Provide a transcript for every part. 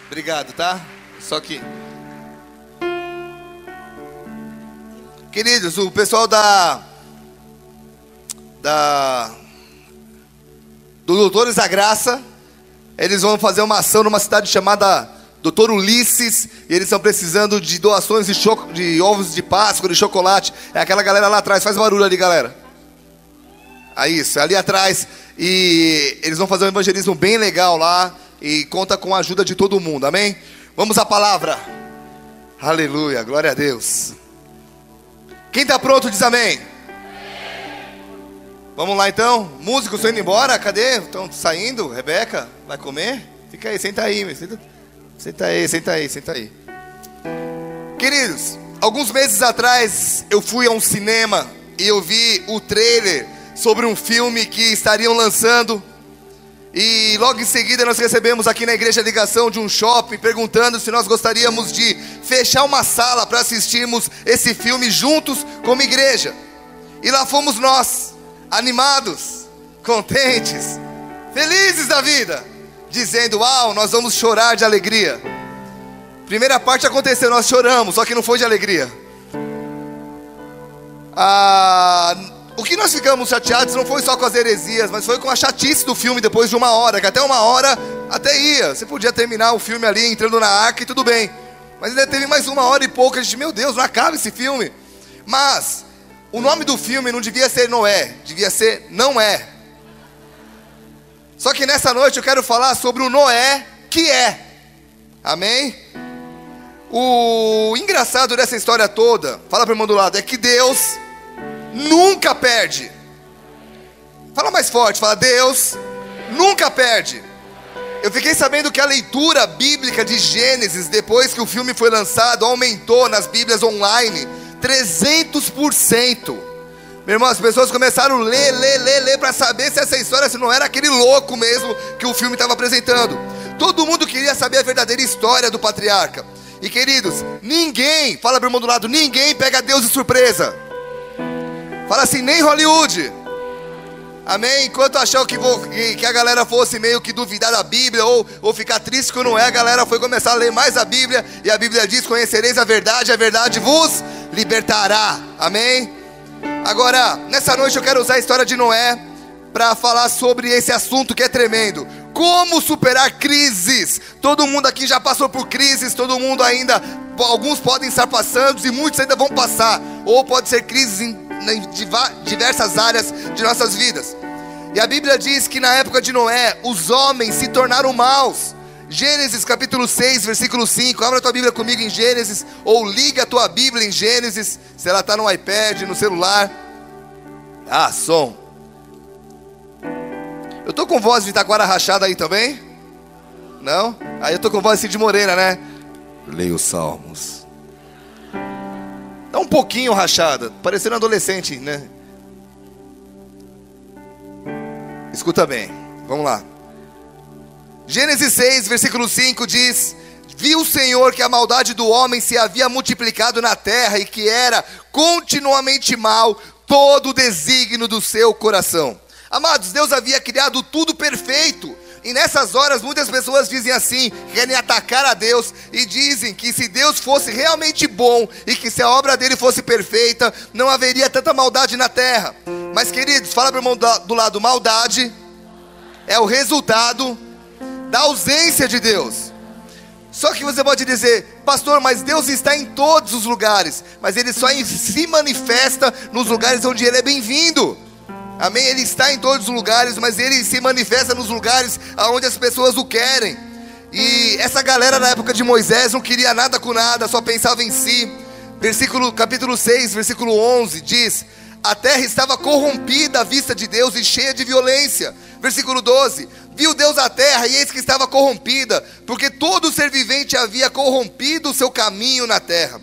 Obrigado, tá? Só que... Queridos, o pessoal do Doutores da Graça, eles vão fazer uma ação numa cidade chamada Doutor Ulisses, e eles estão precisando de doações de ovos de Páscoa, de chocolate. É aquela galera lá atrás, faz barulho ali, galera. É isso, é ali atrás. E eles vão fazer um evangelismo bem legal lá, e conta com a ajuda de todo mundo, amém? Vamos à palavra. Aleluia, glória a Deus. Quem está pronto diz amém. Vamos lá então. Músicos estão indo embora, cadê? Estão saindo? Rebeca, vai comer? Fica aí, senta aí, senta aí. Queridos, alguns meses atrás eu fui a um cinema e eu vi o trailer sobre um filme que estariam lançando. E logo em seguida nós recebemos aqui na igreja a ligação de um shopping perguntando se nós gostaríamos de fechar uma sala para assistirmos esse filme juntos como igreja. E lá fomos nós, animados, contentes, felizes da vida, dizendo: uau, nós vamos chorar de alegria. Primeira parte aconteceu, nós choramos, só que não foi de alegria. O que nós ficamos chateados não foi só com as heresias, mas foi com a chatice do filme depois de 1 hora, que até 1 hora até ia. Você podia terminar o filme ali entrando na arca e tudo bem. Mas ainda teve mais 1 hora e pouco, a gente, meu Deus, não acaba esse filme. Mas o nome do filme não devia ser Noé, devia ser Não É. Só que nessa noite eu quero falar sobre o Noé que é. Amém? O engraçado dessa história toda, fala para o irmão do lado, é que Deus nunca perde. Fala mais forte, fala: Deus nunca perde. Eu fiquei sabendo que a leitura bíblica de Gênesis, depois que o filme foi lançado, aumentou nas bíblias online 300%. Meu irmão, as pessoas começaram a ler para saber se essa história, se não era aquele louco mesmo que o filme estava apresentando. Todo mundo queria saber a verdadeira história do patriarca. E queridos, ninguém, fala para o irmão do lado, ninguém pega Deus de surpresa. Fala assim, nem Hollywood. Amém? Enquanto achou que a galera fosse meio que duvidar da Bíblia ou ficar triste que não é, a galera foi começar a ler mais a Bíblia. E a Bíblia diz: conhecereis a verdade vos libertará. Amém? Agora, nessa noite eu quero usar a história de Noé para falar sobre esse assunto que é tremendo. Como superar crises. Todo mundo aqui já passou por crises, todo mundo ainda, alguns podem estar passando e muitos ainda vão passar. Ou pode ser crises em diversas áreas de nossas vidas. E a Bíblia diz que na época de Noé os homens se tornaram maus. Gênesis capítulo 6 versículo 5. Abra a tua Bíblia comigo em Gênesis, ou liga a tua Bíblia em Gênesis, se ela está no iPad, no celular. Som. Eu estou com voz de taquara rachada aí também? Não? Aí eu estou com voz assim de Moreira, né? Leia os Salmos. Tá um pouquinho rachada, parecendo adolescente, né? Escuta bem, vamos lá. Gênesis 6, versículo 5 diz: viu o Senhor que a maldade do homem se havia multiplicado na terra e que era continuamente mal todo o desígnio do seu coração. Amados, Deus havia criado tudo perfeito. E nessas horas muitas pessoas dizem assim, querem atacar a Deus e dizem que se Deus fosse realmente bom e que se a obra dele fosse perfeita, não haveria tanta maldade na terra. Mas queridos, fala para o irmão do lado, maldade é o resultado da ausência de Deus. Só que você pode dizer: pastor, mas Deus está em todos os lugares, mas Ele só se manifesta nos lugares onde Ele é bem-vindo. Amém? Ele está em todos os lugares, mas Ele se manifesta nos lugares onde as pessoas o querem. E essa galera na época de Moisés não queria nada com nada, só pensava em si. Capítulo 6, versículo 11 diz: a terra estava corrompida à vista de Deus e cheia de violência. Versículo 12: viu Deus a terra e eis que estava corrompida, porque todo ser vivente havia corrompido o seu caminho na terra.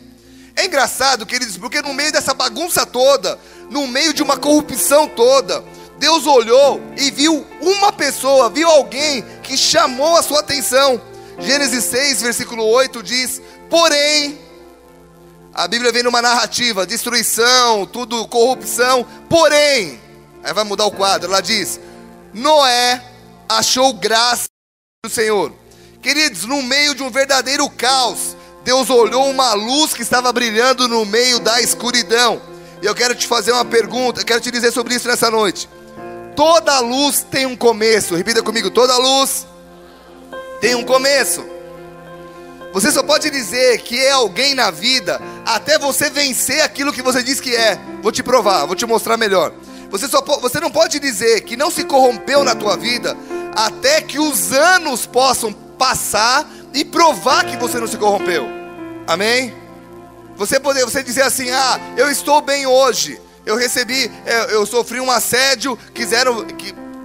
É engraçado, queridos, porque no meio dessa bagunça toda, no meio de uma corrupção toda, Deus olhou e viu uma pessoa, viu alguém que chamou a sua atenção. Gênesis 6, versículo 8 diz: porém, a Bíblia vem numa narrativa, destruição, tudo, corrupção, porém, aí vai mudar o quadro, ela diz: Noé achou graça do Senhor. Queridos, no meio de um verdadeiro caos, Deus olhou uma luz que estava brilhando no meio da escuridão. E eu quero te fazer uma pergunta, eu quero te dizer sobre isso nessa noite. Toda luz tem um começo. Repita comigo, toda luz tem um começo. Você só pode dizer que é alguém na vida até você vencer aquilo que você diz que é. Vou te provar, vou te mostrar melhor. Você não pode dizer que não se corrompeu na tua vida até que os anos possam passar e provar que você não se corrompeu. Amém? Você dizer assim, eu estou bem hoje, eu sofri um assédio,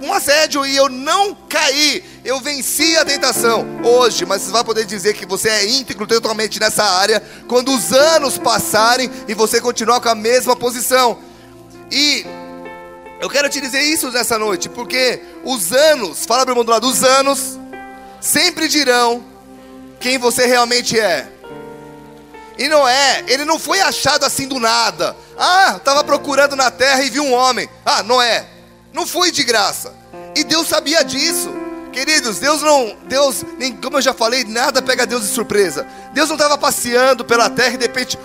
um assédio e eu não caí, eu venci a tentação hoje, mas você vai poder dizer que você é íntegro totalmente nessa área quando os anos passarem e você continuar com a mesma posição. E eu quero te dizer isso nessa noite, porque os anos, fala para o irmão do lado, os anos sempre dirão quem você realmente é. E Noé, ele não foi achado assim do nada. Estava procurando na terra e viu um homem. Noé, não foi de graça. E Deus sabia disso. Queridos, Deus, como eu já falei, nada pega Deus de surpresa. Deus não estava passeando pela terra e de repente,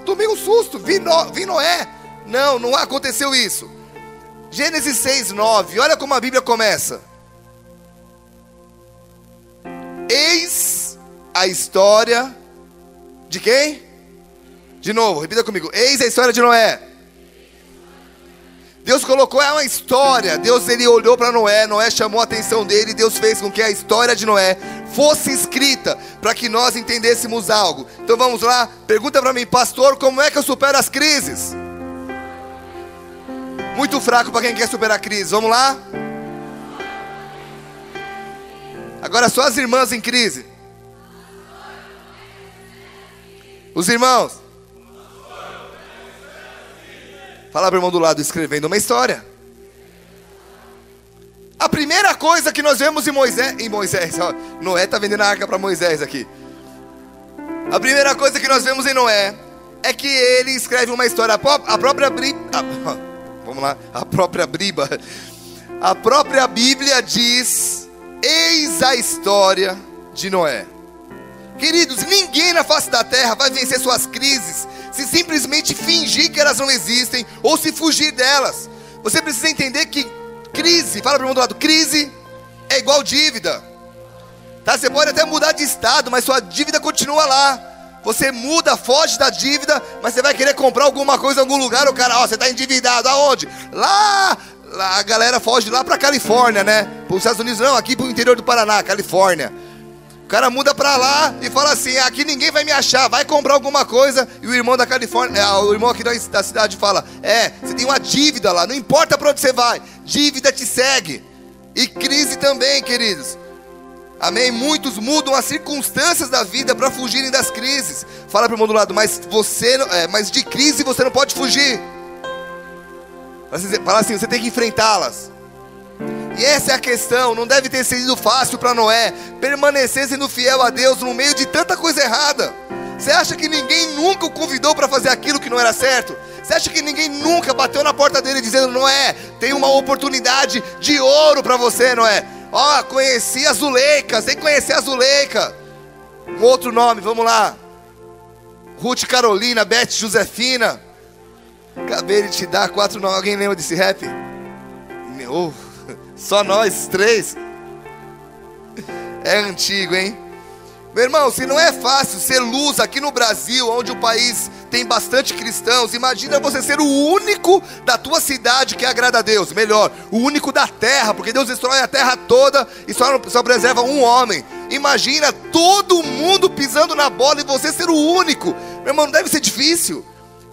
tomei um susto, vi Noé. Não aconteceu isso. Gênesis 6:9, olha como a Bíblia começa. Eis a história de quem? De novo, repita comigo. Eis a história de Noé. Deus colocou uma história. Deus, ele olhou para Noé. Noé chamou a atenção dele. E Deus fez com que a história de Noé fosse escrita para que nós entendêssemos algo. Então vamos lá. Pergunta para mim, pastor, como é que eu supero as crises? Muito fraco para quem quer superar a crise. Vamos lá? Agora só as irmãs em crise. Os irmãos. Fala para o irmão do lado, escrevendo uma história. A primeira coisa que nós vemos em Moisés, Noé está vendendo a arca para Moisés aqui. A primeira coisa que nós vemos em Noé é que ele escreve uma história. A própria Bíblia diz: eis a história de Noé. Queridos, ninguém na face da terra vai vencer suas crises se simplesmente fingir que elas não existem ou se fugir delas. Você precisa entender que crise, fala para o irmão do lado, crise é igual dívida. Tá? Você pode até mudar de estado, mas sua dívida continua lá. Você muda, foge da dívida, mas você vai querer comprar alguma coisa em algum lugar, o cara, você está endividado, aonde? Lá a galera foge lá para Califórnia, né? Para os Estados Unidos não, aqui para o interior do Paraná, Califórnia. O cara muda para lá e fala assim, aqui ninguém vai me achar, vai comprar alguma coisa. E o irmão da Califórnia, o irmão aqui da cidade fala, você tem uma dívida lá, não importa para onde você vai, dívida te segue. E crise também, queridos. Amém? Muitos mudam as circunstâncias da vida para fugirem das crises. Fala para o irmão do lado, mas de crise você não pode fugir. Fala assim, você tem que enfrentá-las. E essa é a questão. Não deve ter sido fácil para Noé permanecer sendo fiel a Deus no meio de tanta coisa errada. Você acha que ninguém nunca o convidou para fazer aquilo que não era certo? Você acha que ninguém nunca bateu na porta dele dizendo, Noé, tem uma oportunidade de ouro para você, Noé? Conheci a Zuleika, tem que conhecer a Zuleika. Um outro nome, vamos lá. Ruth Carolina, Beth Josefina. Acabei de te dar 4 nomes. Alguém lembra desse rap? Só nós 3. É antigo, hein? Meu irmão, se não é fácil ser luz aqui no Brasil, onde o país tem bastante cristãos, imagina você ser o único da tua cidade que agrada a Deus. Melhor, o único da terra, porque Deus destrói a terra toda e só preserva um homem. Imagina todo mundo pisando na bola e você ser o único. Meu irmão, não deve ser difícil.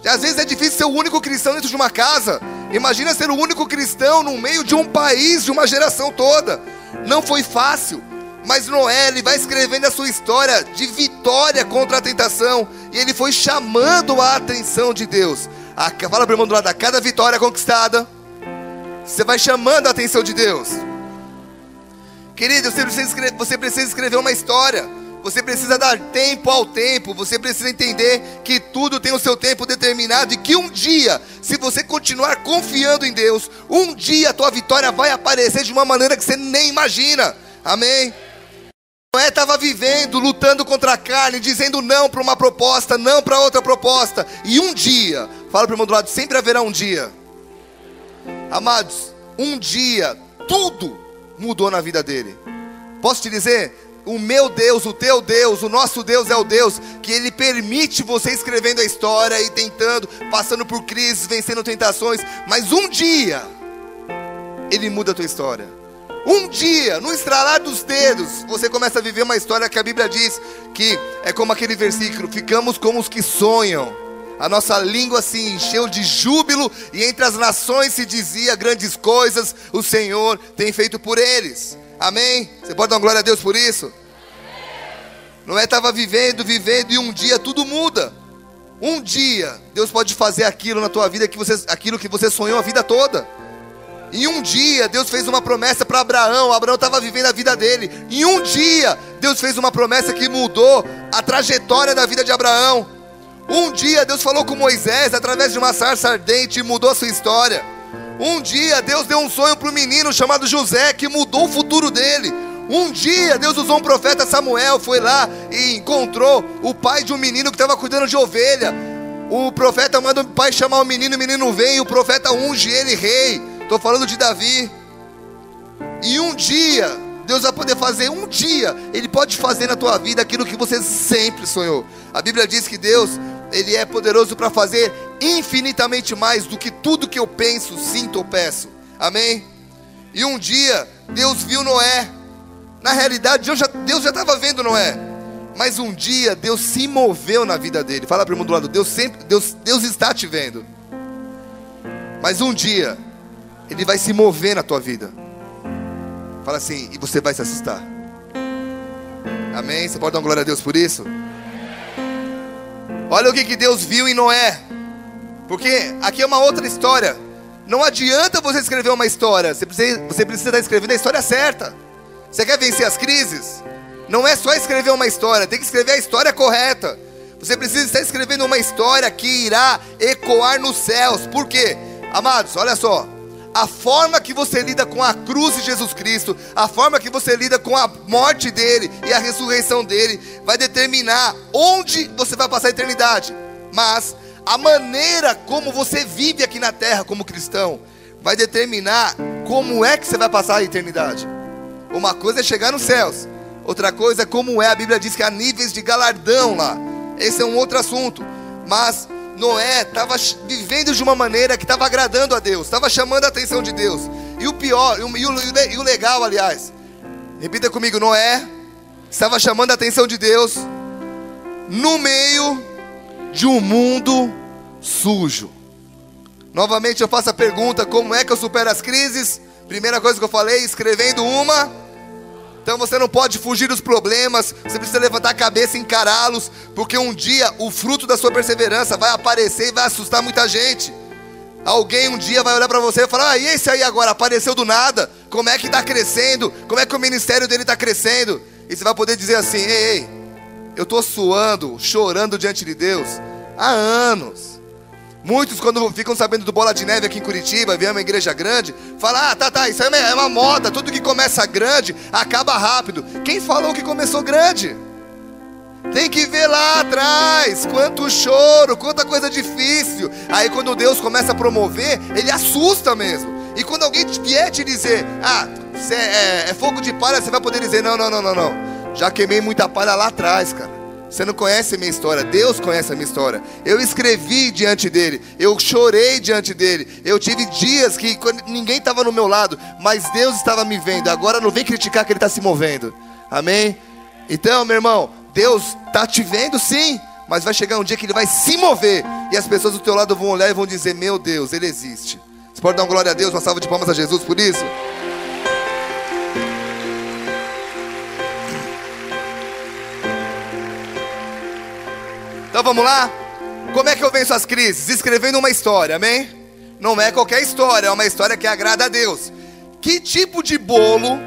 Às vezes é difícil ser o único cristão dentro de uma casa. Imagina ser o único cristão no meio de um país, de uma geração toda. Não foi fácil. Mas Noé, ele vai escrevendo a sua história de vitória contra a tentação. E ele foi chamando a atenção de Deus. Fala para o irmão do lado, a cada vitória conquistada, você vai chamando a atenção de Deus. Querido, você precisa escrever uma história. Você precisa dar tempo ao tempo. Você precisa entender que tudo tem o seu tempo determinado. E que um dia, se você continuar confiando em Deus, um dia a tua vitória vai aparecer de uma maneira que você nem imagina. Amém? Noé estava vivendo, lutando contra a carne, dizendo não para uma proposta, não para outra proposta. E um dia, fala para o irmão do lado, sempre haverá um dia. Amados, um dia, tudo mudou na vida dele. Posso te dizer, o meu Deus, o teu Deus, o nosso Deus é o Deus que Ele permite você escrevendo a história e tentando, passando por crises, vencendo tentações. Mas um dia, Ele muda a tua história. Um dia, no estralar dos dedos, você começa a viver uma história que a Bíblia diz que é como aquele versículo: ficamos como os que sonham. A nossa língua se encheu de júbilo e entre as nações se dizia: grandes coisas o Senhor tem feito por eles. Amém? Você pode dar uma glória a Deus por isso? Noé estava vivendo e um dia tudo muda. Um dia Deus pode fazer aquilo na tua vida, aquilo que você sonhou a vida toda. Em um dia Deus fez uma promessa para Abraão. Abraão estava vivendo a vida dele. Em um dia Deus fez uma promessa que mudou a trajetória da vida de Abraão. Um dia Deus falou com Moisés através de uma sarça ardente e mudou a sua história. Um dia Deus deu um sonho para um menino chamado José, que mudou o futuro dele. Um dia Deus usou um profeta, Samuel, foi lá e encontrou o pai de um menino que estava cuidando de ovelha. O profeta manda o pai chamar o menino vem, e o profeta unge ele rei. Estou falando de Davi. E um dia Deus vai poder fazer, um dia Ele pode fazer na tua vida aquilo que você sempre sonhou. A Bíblia diz que Deus, Ele é poderoso para fazer infinitamente mais do que tudo que eu penso, sinto ou peço. Amém? E um dia Deus viu Noé. Na realidade Deus já estava vendo Noé, mas um dia Deus se moveu na vida dele. Fala para o irmão do lado: Deus está te vendo. Mas um dia Ele vai se mover na tua vida. Fala assim, e você vai se assustar. Amém? Você pode dar uma glória a Deus por isso? Olha o que Deus viu em Noé. Porque aqui é uma outra história. Não adianta você escrever uma história. Você precisa estar escrevendo a história certa. Você quer vencer as crises? Não é só escrever uma história, tem que escrever a história correta. Você precisa estar escrevendo uma história que irá ecoar nos céus. Por quê? Amados, olha só. A forma que você lida com a cruz de Jesus Cristo, a forma que você lida com a morte dele e a ressurreição dele, vai determinar onde você vai passar a eternidade. Mas a maneira como você vive aqui na terra como cristão vai determinar como é que você vai passar a eternidade. Uma coisa é chegar nos céus, outra coisa é como é. A Bíblia diz que há níveis de galardão lá. Esse é um outro assunto. Mas Noé estava vivendo de uma maneira que estava agradando a Deus, estava chamando a atenção de Deus. E o pior, e o legal, aliás, repita comigo: Noé estava chamando a atenção de Deus no meio de um mundo sujo. Novamente eu faço a pergunta: como é que eu supero as crises? Primeira coisa que eu falei, escrevendo uma. Então você não pode fugir dos problemas, você precisa levantar a cabeça e encará-los, porque um dia o fruto da sua perseverança vai aparecer e vai assustar muita gente. Alguém um dia vai olhar para você e falar: e esse aí agora apareceu do nada, como é que está crescendo, como é que o ministério dele está crescendo? E você vai poder dizer assim: ei, eu estou suando, chorando diante de Deus há anos. Muitos, quando ficam sabendo do Bola de Neve aqui em Curitiba, vem uma igreja grande, falam: tá, isso aí é uma moda, tudo que começa grande, acaba rápido. Quem falou que começou grande? Tem que ver lá atrás, quanto choro, quanta coisa difícil. Aí quando Deus começa a promover, Ele assusta mesmo. E quando alguém vier te dizer: é fogo de palha, você vai poder dizer: não, já queimei muita palha lá atrás, cara. Você não conhece a minha história, Deus conhece a minha história. Eu escrevi diante dele, eu chorei diante dele. Eu tive dias que ninguém estava no meu lado, mas Deus estava me vendo. Agora não vem criticar que Ele está se movendo. Amém? Então, meu irmão, Deus está te vendo sim, mas vai chegar um dia que Ele vai se mover. E as pessoas do teu lado vão olhar e vão dizer: meu Deus, Ele existe. Você pode dar uma glória a Deus, uma salva de palmas a Jesus por isso? Então vamos lá? Como é que eu venço as crises? Escrevendo uma história, amém? Não é qualquer história, é uma história que agrada a Deus. Que tipo de bolo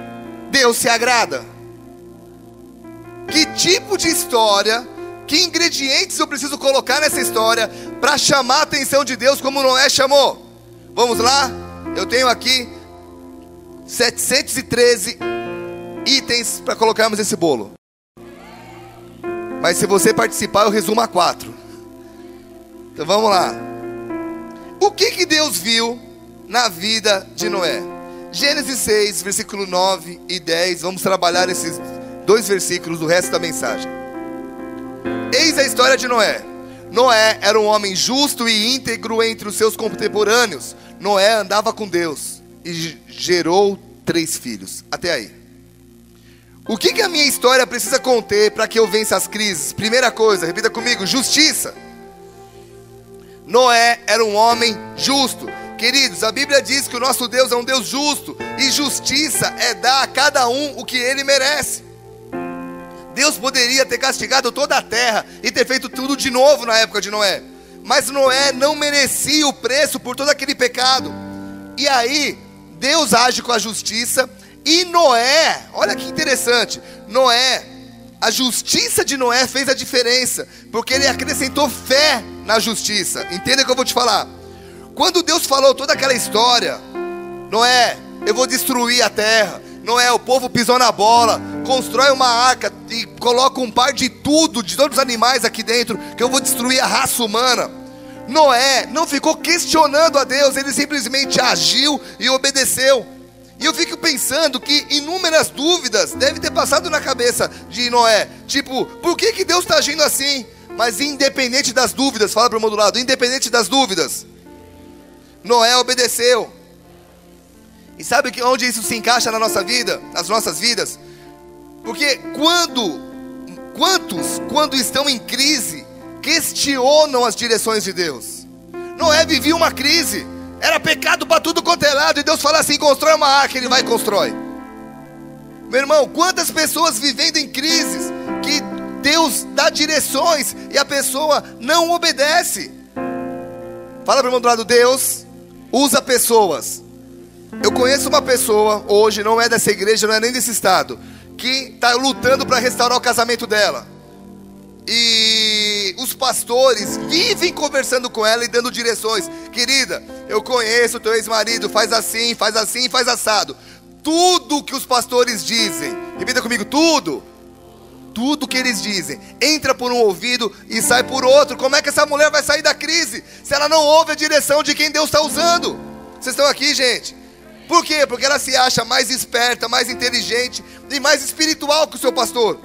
Deus se agrada? Que tipo de história, que ingredientes eu preciso colocar nessa história para chamar a atenção de Deus como Noé chamou? Vamos lá? Eu tenho aqui 713 itens para colocarmos esse bolo. Mas se você participar, eu resumo a 4. Então vamos lá. O que Deus viu na vida de Noé? Gênesis 6, versículo 9 e 10. Vamos trabalhar esses 2 versículos do resto da mensagem. Eis a história de Noé. Noé era um homem justo e íntegro entre os seus contemporâneos. Noé andava com Deus e gerou 3 filhos. Até aí. O que a minha história precisa conter para que eu vença as crises? Primeira coisa, repita comigo: justiça. Noé era um homem justo. Queridos, a Bíblia diz que o nosso Deus é um Deus justo, e justiça é dar a cada um o que ele merece. Deus poderia ter castigado toda a terra e ter feito tudo de novo na época de Noé, mas Noé não merecia o preço por todo aquele pecado. E aí Deus age com a justiça. E Noé, olha que interessante, Noé, a justiça de Noé fez a diferença, porque ele acrescentou fé na justiça. Entenda o que eu vou te falar. Quando Deus falou toda aquela história, Noé, eu vou destruir a terra. Noé, o povo pisou na bola, constrói uma arca e coloca um par de tudo, de todos os animais aqui dentro, que eu vou destruir a raça humana. Noé não ficou questionando a Deus, ele simplesmente agiu e obedeceu. E eu fico pensando que inúmeras dúvidas devem ter passado na cabeça de Noé. Tipo, por que Deus está agindo assim? Mas independente das dúvidas, fala para o irmão do lado, independente das dúvidas, Noé obedeceu. E sabe onde isso se encaixa na nossa vida, nas nossas vidas? Porque quando estão em crise, questionam as direções de Deus. Noé vivia uma crise. Era pecado para tudo quanto é lado. E Deus fala assim: constrói uma arca. Ele vai e constrói. Meu irmão, quantas pessoas vivendo em crises, que Deus dá direções e a pessoa não obedece. Fala para o irmão do lado: Deus usa pessoas. Eu conheço uma pessoa hoje, não é dessa igreja, não é nem desse estado, que está lutando para restaurar o casamento dela. E os pastores vivem conversando com ela e dando direções. Querida, eu conheço o teu ex-marido, faz assim, faz assim, faz assado. Tudo que os pastores dizem, repita comigo, tudo que eles dizem, entra por um ouvido e sai por outro. Como é que essa mulher vai sair da crise se ela não ouve a direção de quem Deus está usando? Vocês estão aqui, gente? Por quê? Porque ela se acha mais esperta, mais inteligente e mais espiritual que o seu pastor.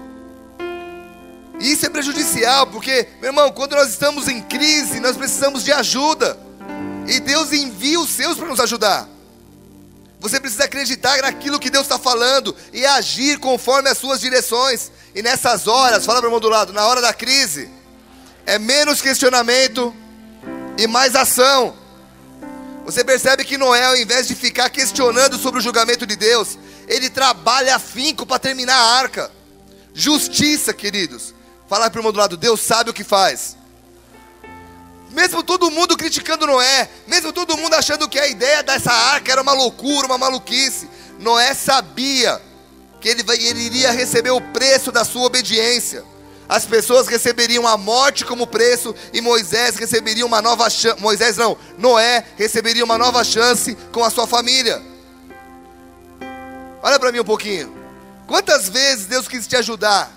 E isso é prejudicial, porque, meu irmão, quando nós estamos em crise, nós precisamos de ajuda. E Deus envia os seus para nos ajudar. Você precisa acreditar naquilo que Deus está falando e agir conforme as suas direções. E nessas horas, fala para o irmão do lado, na hora da crise, é menos questionamento e mais ação. Você percebe que Noé, ao invés de ficar questionando sobre o julgamento de Deus, ele trabalha afinco para terminar a arca. Justiça, queridos. Falar para o irmão do lado: Deus sabe o que faz. Mesmo todo mundo criticando Noé, mesmo todo mundo achando que a ideia dessa arca era uma loucura, uma maluquice, Noé sabia que ele iria receber o preço da sua obediência. As pessoas receberiam a morte como preço, e Moisés receberia uma nova chance. Noé receberia uma nova chance com a sua família. Olha para mim um pouquinho. Quantas vezes Deus quis te ajudar?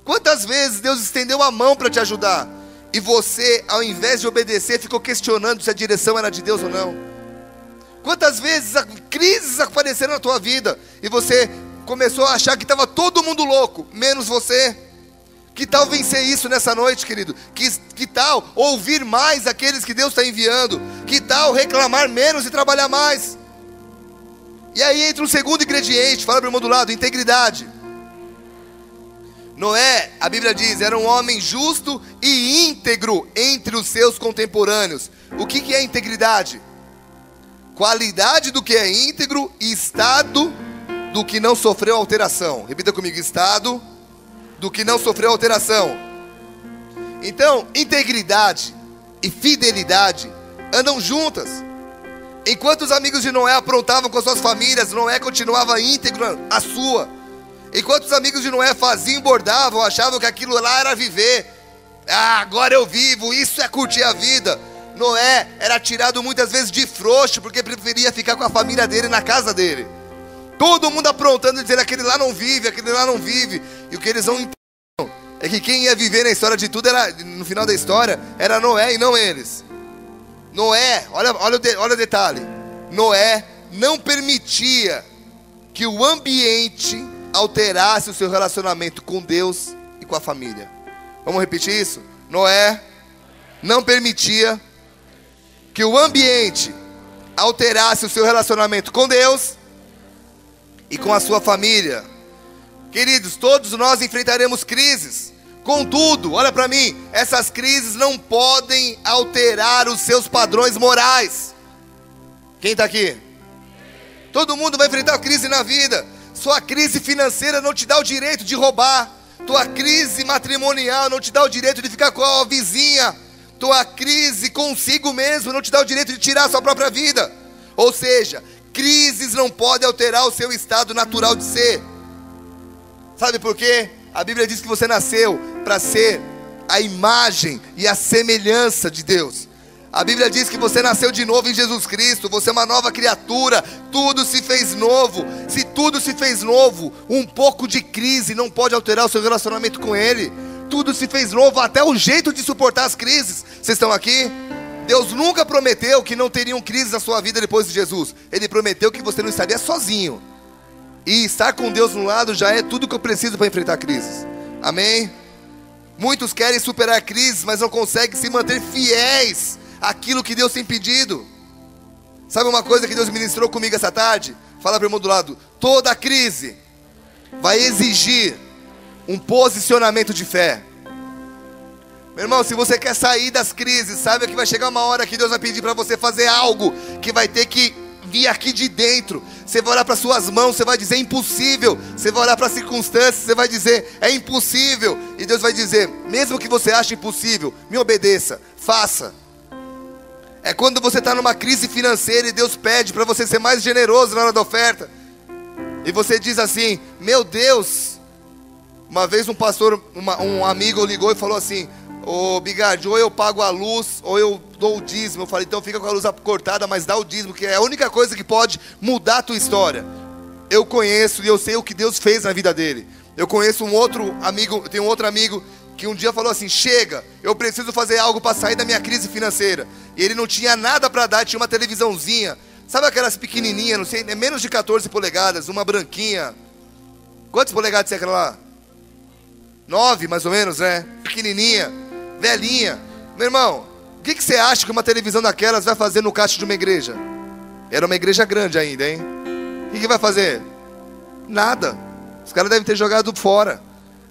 Quantas vezes Deus estendeu a mão para te ajudar? E você, ao invés de obedecer, ficou questionando se a direção era de Deus ou não? Quantas vezes crises apareceram na tua vida e você começou a achar que estava todo mundo louco, menos você? Que tal vencer isso nessa noite, querido? Que tal ouvir mais aqueles que Deus está enviando? Que tal reclamar menos e trabalhar mais? E aí entra um segundo ingrediente, fala para o irmão do lado: integridade. Noé, a Bíblia diz, era um homem justo e íntegro entre os seus contemporâneos. O que é integridade? Qualidade do que é íntegro e estado do que não sofreu alteração. Repita comigo: estado do que não sofreu alteração. Então, integridade e fidelidade andam juntas. Enquanto os amigos de Noé aprontavam com as suas famílias, Noé continuava íntegro a sua. Enquanto os amigos de Noé faziam, bordavam, achavam que aquilo lá era viver. Agora eu vivo, isso é curtir a vida. Noé era tirado muitas vezes de frouxo, porque preferia ficar com a família dele na casa dele. Todo mundo aprontando, dizendo aquele lá não vive, aquele lá não vive. E o que eles não entendem é que quem ia viver na história de tudo, no final da história, era Noé e não eles. Noé, olha o detalhe. Noé não permitia que o ambiente alterasse o seu relacionamento com Deus e com a família. Vamos repetir isso? Noé não permitia que o ambiente alterasse o seu relacionamento com Deus e com a sua família. Queridos, todos nós enfrentaremos crises. Contudo, olha para mim, essas crises não podem alterar os seus padrões morais. Quem está aqui? Todo mundo vai enfrentar crise na vida. Sua crise financeira não te dá o direito de roubar. Tua crise matrimonial não te dá o direito de ficar com a vizinha. Tua crise consigo mesmo não te dá o direito de tirar a sua própria vida. Ou seja, crises não podem alterar o seu estado natural de ser. Sabe por quê? A Bíblia diz que você nasceu para ser a imagem e a semelhança de Deus. A Bíblia diz que você nasceu de novo em Jesus Cristo. Você é uma nova criatura. Tudo se fez novo. Se tudo se fez novo, um pouco de crise não pode alterar o seu relacionamento com Ele. Tudo se fez novo, até o jeito de suportar as crises. Vocês estão aqui? Deus nunca prometeu que não teriam crises na sua vida depois de Jesus. Ele prometeu que você não estaria sozinho. E estar com Deus no lado já é tudo que eu preciso para enfrentar crises. Amém? Muitos querem superar crises, mas não conseguem se manter fiéis àquilo que Deus tem pedido. Sabe uma coisa que Deus ministrou comigo essa tarde? Fala para o irmão do lado. Toda crise vai exigir um posicionamento de fé. Meu irmão, se você quer sair das crises, saiba que vai chegar uma hora que Deus vai pedir para você fazer algo que vai ter que vir aqui de dentro. Você vai olhar para suas mãos, você vai dizer impossível. Você vai olhar para as circunstâncias, você vai dizer é impossível. E Deus vai dizer, mesmo que você ache impossível, me obedeça, faça. É quando você está numa crise financeira e Deus pede para você ser mais generoso na hora da oferta. E você diz assim, meu Deus. Uma vez um pastor, um amigo ligou e falou assim, ô Bigard, ou eu pago a luz, ou eu dou o dízimo. Eu falei, então fica com a luz cortada, mas dá o dízimo, que é a única coisa que pode mudar a tua história. Eu conheço e eu sei o que Deus fez na vida dele. Eu conheço um outro amigo, tenho um outro amigo que um dia falou assim, chega, eu preciso fazer algo para sair da minha crise financeira. E ele não tinha nada para dar, tinha uma televisãozinha, sabe aquelas pequenininhas, não sei, é menos de 14 polegadas, uma branquinha. Quantas polegadas é aquela lá? 9 mais ou menos, né? Pequenininha, velhinha. Meu irmão, o que você acha que uma televisão daquelas vai fazer no caixa de uma igreja? Era uma igreja grande ainda, hein? O que vai fazer? Nada. Os caras devem ter jogado fora.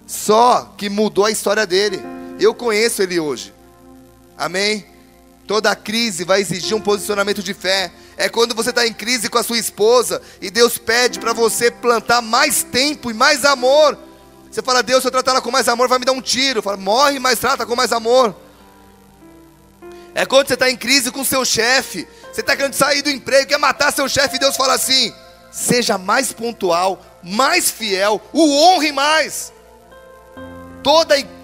Só que mudou a história dele. Eu conheço ele hoje. Amém? Toda crise vai exigir um posicionamento de fé. É quando você está em crise com a sua esposa e Deus pede para você plantar mais tempo e mais amor. Você fala, Deus, se eu tratar ela com mais amor, vai me dar um tiro. Fala, morre, mas trata com mais amor. É quando você está em crise com seu chefe. Você está querendo sair do emprego, quer matar seu chefe. E Deus fala assim, seja mais pontual, mais fiel, o honre mais.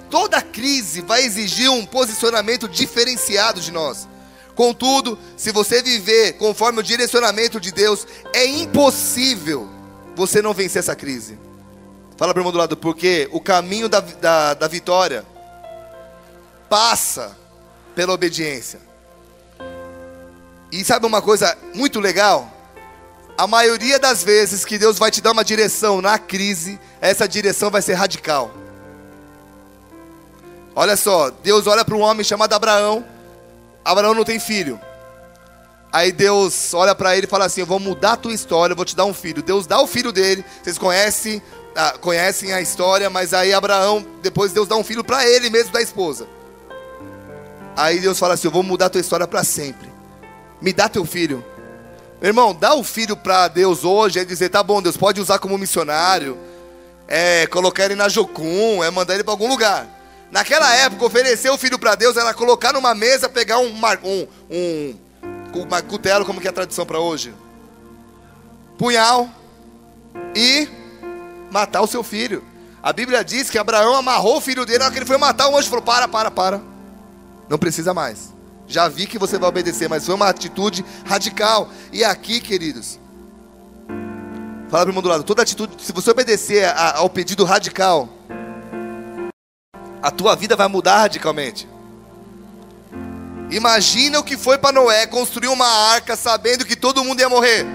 Toda crise vai exigir um posicionamento diferenciado de nós. Contudo, se você viver conforme o direcionamento de Deus, é impossível você não vencer essa crise. Fala para o irmão do lado, porque o caminho da vitória passa pela obediência. E sabe uma coisa muito legal? A maioria das vezes que Deus vai te dar uma direção na crise, essa direção vai ser radical. Olha só, Deus olha para um homem chamado Abraão. Abraão não tem filho. Aí Deus olha para ele e fala assim, eu vou mudar a tua história, eu vou te dar um filho. Deus dá o filho dele, vocês conhecem a história, mas aí Abraão, depois Deus dá um filho para ele mesmo, da esposa. Aí Deus fala assim, eu vou mudar a tua história para sempre. Me dá teu filho. Meu irmão, dá o filho para Deus hoje, é dizer, tá bom, Deus pode usar como missionário, colocar ele na Jocum, mandar ele para algum lugar. Naquela época, oferecer o filho para Deus era colocar numa mesa, pegar um cutelo, como que é a tradição para hoje? Punhal e matar o seu filho. A Bíblia diz que Abraão amarrou o filho dele, na hora que ele foi matar, o anjo falou, para. Não precisa mais. Já vi que você vai obedecer, mas foi uma atitude radical. E aqui, queridos, Fala para o irmão do lado, toda atitude, se você obedecer ao pedido radical, a tua vida vai mudar radicalmente. Imagina o que foi para Noé construir uma arca sabendo que todo mundo ia morrer.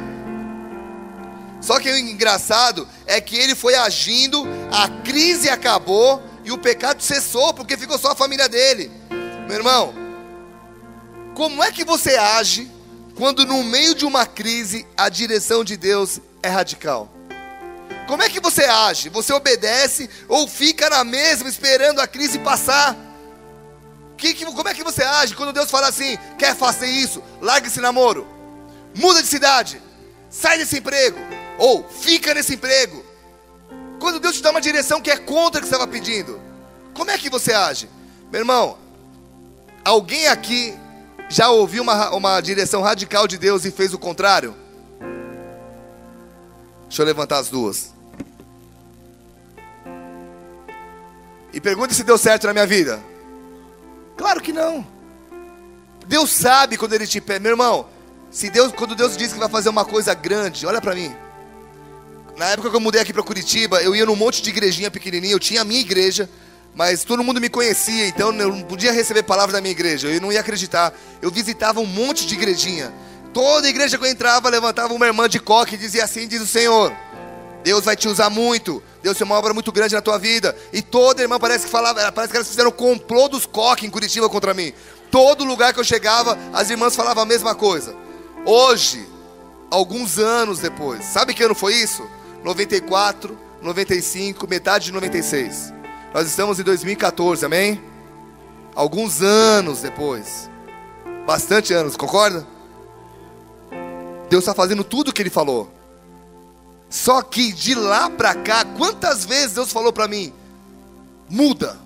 Só que o engraçado é que ele foi agindo, a crise acabou e o pecado cessou, porque ficou só a família dele. Meu irmão, como é que você age quando no meio de uma crise a direção de Deus é radical? Como é que você age? Você obedece ou fica na mesma esperando a crise passar? Como é que você age quando Deus fala assim: quer fazer isso? Larga esse namoro, muda de cidade, sai desse emprego, ou fica nesse emprego. Quando Deus te dá uma direção que é contra o que você estava pedindo, como é que você age? Meu irmão, alguém aqui já ouviu uma direção radical de Deus e fez o contrário? Deixa eu levantar as duas. E pergunte se deu certo na minha vida. Claro que não. Deus sabe quando Ele te pede. Meu irmão, quando Deus diz que vai fazer uma coisa grande, olha para mim. Na época que eu mudei aqui para Curitiba, eu ia num monte de igrejinha pequenininha. Eu tinha a minha igreja, mas todo mundo me conhecia, então eu não podia receber palavra da minha igreja. Eu não ia acreditar. Eu visitava um monte de igrejinha. Toda igreja que eu entrava, levantava uma irmã de coque e dizia assim: diz o Senhor, Deus vai te usar muito, Deus tem uma obra muito grande na tua vida. E toda irmã parece que elas fizeram complô dos coque em Curitiba contra mim. Todo lugar que eu chegava, as irmãs falavam a mesma coisa. Hoje, alguns anos depois, sabe que ano foi isso? 94, 95, metade de 96. Nós estamos em 2014, amém? Alguns anos depois, bastante anos, concorda? Deus está fazendo tudo o que Ele falou. Só que de lá para cá, quantas vezes Deus falou para mim: muda,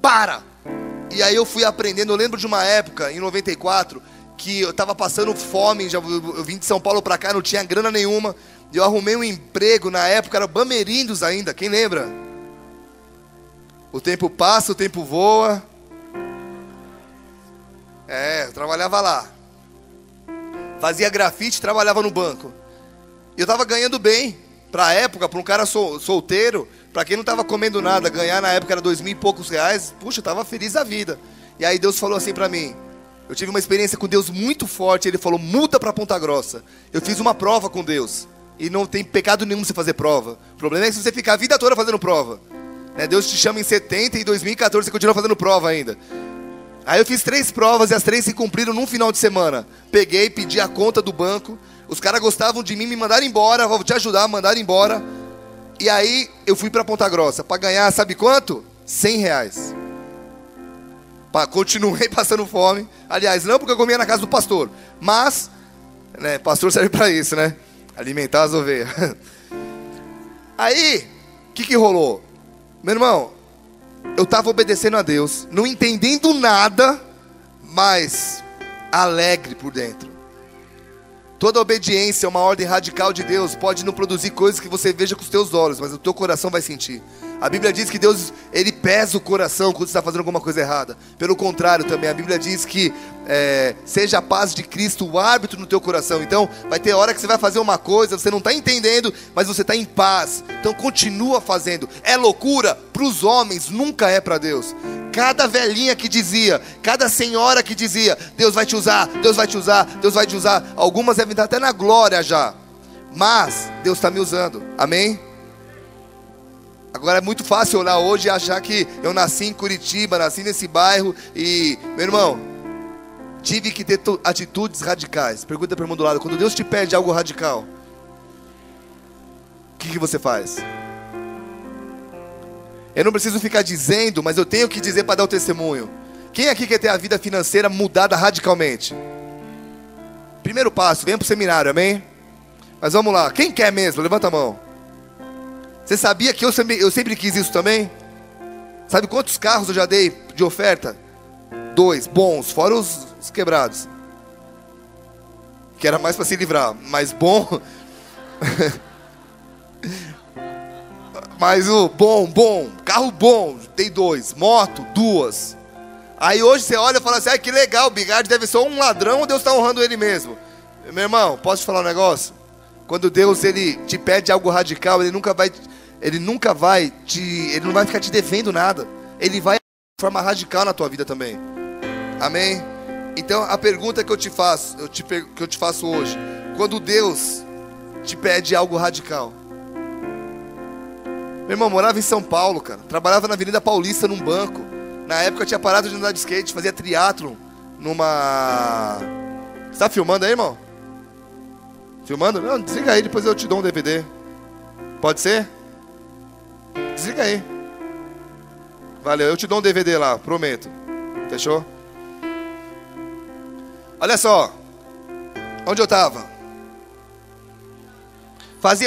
para. E aí eu fui aprendendo. Eu lembro de uma época, em 94, que eu estava passando fome. Eu vim de São Paulo para cá, não tinha grana nenhuma. E eu arrumei um emprego, na época era Bamerindos ainda, quem lembra? O tempo passa, o tempo voa. Eu trabalhava lá. Fazia grafite, trabalhava no banco. E eu estava ganhando bem. Para a época, para um cara solteiro, para quem não estava comendo nada, ganhar na época era 2.000 e poucos reais. Puxa, eu estava feliz da vida. E aí Deus falou assim para mim. Eu tive uma experiência com Deus muito forte. Ele falou: muda para Ponta Grossa. Eu fiz uma prova com Deus. E não tem pecado nenhum você fazer prova. O problema é que você ficar a vida toda fazendo prova. Deus te chama em 70 e em 2014 você continua fazendo prova ainda. Aí eu fiz 3 provas e as 3 se cumpriram num final de semana. Peguei, pedi a conta do banco. Os caras gostavam de mim, me mandaram embora. Vou te ajudar, mandaram embora. E aí eu fui para Ponta Grossa para ganhar, sabe quanto? R$100. Continuei passando fome. Aliás, não porque eu comia na casa do pastor, mas, pastor serve para isso, alimentar as ovelhas. Aí, o que rolou? Meu irmão, eu estava obedecendo a Deus, não entendendo nada, mas alegre por dentro. Toda obediência é uma ordem radical de Deus. Pode não produzir coisas que você veja com os teus olhos, mas o teu coração vai sentir. A Bíblia diz que Deus, Ele pesa o coração quando você está fazendo alguma coisa errada. Pelo contrário também, a Bíblia diz que seja a paz de Cristo o árbitro no teu coração. Então vai ter hora que você vai fazer uma coisa, você não está entendendo, mas você está em paz. Então continua fazendo. É loucura? Para os homens, nunca é para Deus. Cada velhinha que dizia, cada senhora que dizia: Deus vai te usar, Deus vai te usar, Deus vai te usar. Algumas devem estar até na glória já, mas Deus está me usando, amém? Agora é muito fácil olhar hoje e achar que eu nasci em Curitiba, nasci nesse bairro e, meu irmão, tive que ter atitudes radicais. Pergunta para o irmão do lado: quando Deus te pede algo radical, o que você faz? Eu não preciso ficar dizendo, mas eu tenho que dizer para dar o testemunho. Quem aqui quer ter a vida financeira mudada radicalmente? Primeiro passo, venha para o seminário, amém? Mas vamos lá, quem quer mesmo? Levanta a mão. Você sabia que eu sempre quis isso também? Sabe quantos carros eu já dei de oferta? 2, bons, fora os quebrados. Que era mais para se livrar, mas bom. Mas o bom, carro bom, dei 2, moto, 2. Aí hoje você olha e fala assim: que legal, o Bigard deve ser um ladrão ou Deus está honrando ele mesmo? Meu irmão, posso te falar um negócio? Quando Deus ele te pede algo radical, ele não vai ficar te devendo nada. Ele vai de forma radical na tua vida também. Amém? Então a pergunta que eu te faço hoje, quando Deus te pede algo radical. Meu irmão, morava em São Paulo, cara. Trabalhava na Avenida Paulista num banco. Na época eu tinha parado de andar de skate, fazia triatlon numa... Você tá filmando aí, irmão? Filmando? Não, desliga aí, depois eu te dou um DVD. Pode ser? Desliga aí. Valeu, eu te dou um DVD lá, prometo. Fechou? Olha só. Onde eu tava?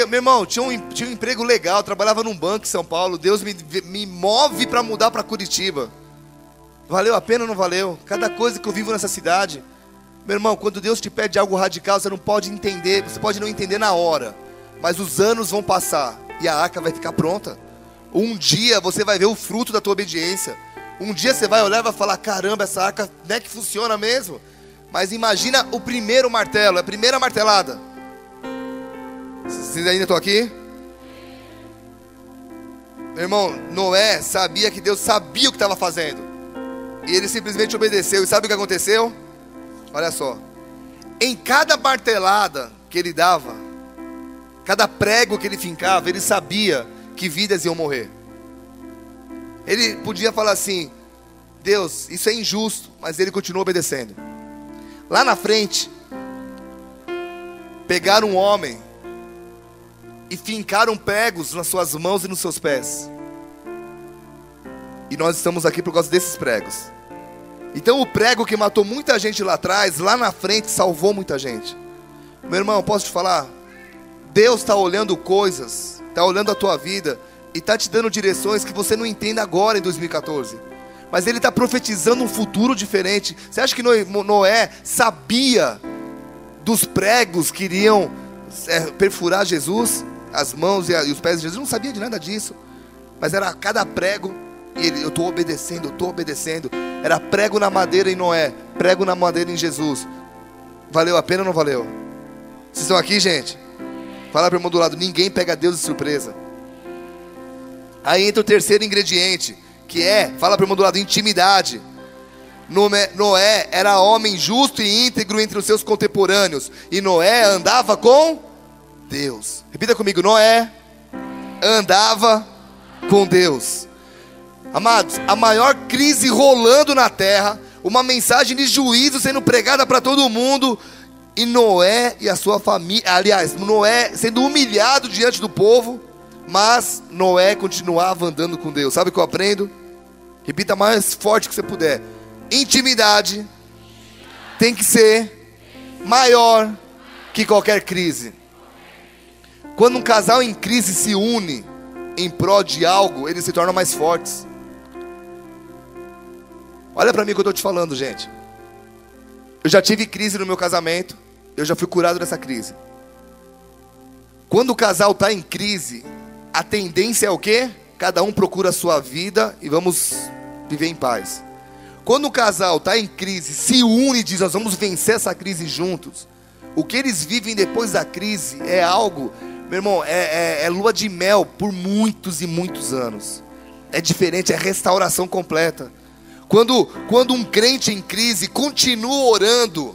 Meu irmão, tinha um emprego legal, trabalhava num banco em São Paulo. Deus me move para mudar para Curitiba. Valeu a pena ou não valeu? Cada coisa que eu vivo nessa cidade. Meu irmão, quando Deus te pede algo radical, você não pode entender, você pode não entender na hora, mas os anos vão passar e a arca vai ficar pronta. Um dia você vai ver o fruto da tua obediência. Um dia você vai olhar e vai falar, caramba, essa arca não é que funciona mesmo. Mas imagina o primeiro martelo, a primeira martelada. Vocês ainda estão aqui? Meu irmão, Noé sabia que Deus sabia o que estava fazendo. E ele simplesmente obedeceu. E sabe o que aconteceu? Olha só. Em cada martelada que ele dava, cada prego que ele fincava, ele sabia que vidas iam morrer. Ele podia falar assim, Deus, isso é injusto, mas ele continuou obedecendo. Lá na frente, pegaram um homem e fincaram pregos nas suas mãos e nos seus pés. E nós estamos aqui por causa desses pregos. Então o prego que matou muita gente lá atrás, lá na frente salvou muita gente. Meu irmão, posso te falar? Deus está olhando coisas, está olhando a tua vida e está te dando direções que você não entende agora em 2014. Mas Ele está profetizando um futuro diferente. Você acha que Noé sabia dos pregos que iriam perfurar Jesus? As mãos e os pés de Jesus? Não sabia de nada disso. Mas era cada prego. E eu estou obedecendo. Era prego na madeira em Noé, prego na madeira em Jesus. Valeu a pena ou não valeu? Vocês estão aqui, gente? Fala para o irmão do lado, ninguém pega Deus de surpresa. Aí entra o terceiro ingrediente, que é, fala para o irmão do lado, intimidade. Noé era homem justo e íntegro entre os seus contemporâneos. E Noé andava com Deus. Repita comigo, Noé andava com Deus. Amados, a maior crise rolando na terra, uma mensagem de juízo sendo pregada para todo mundo, e Noé e a sua família, aliás, Noé sendo humilhado diante do povo, mas Noé continuava andando com Deus. Sabe o que eu aprendo? Repita mais forte que você puder. Intimidade tem que ser maior que qualquer crise. Quando um casal em crise se une em prol de algo, eles se tornam mais fortes. Olha para mim o que eu estou te falando, gente. Eu já tive crise no meu casamento. Eu já fui curado dessa crise. Quando o casal está em crise, a tendência é o quê? Cada um procura a sua vida e vamos viver em paz. Quando o casal está em crise, se une e diz, nós vamos vencer essa crise juntos. O que eles vivem depois da crise é algo, meu irmão, é lua de mel por muitos e muitos anos. É diferente, é restauração completa. Quando um crente em crise continua orando,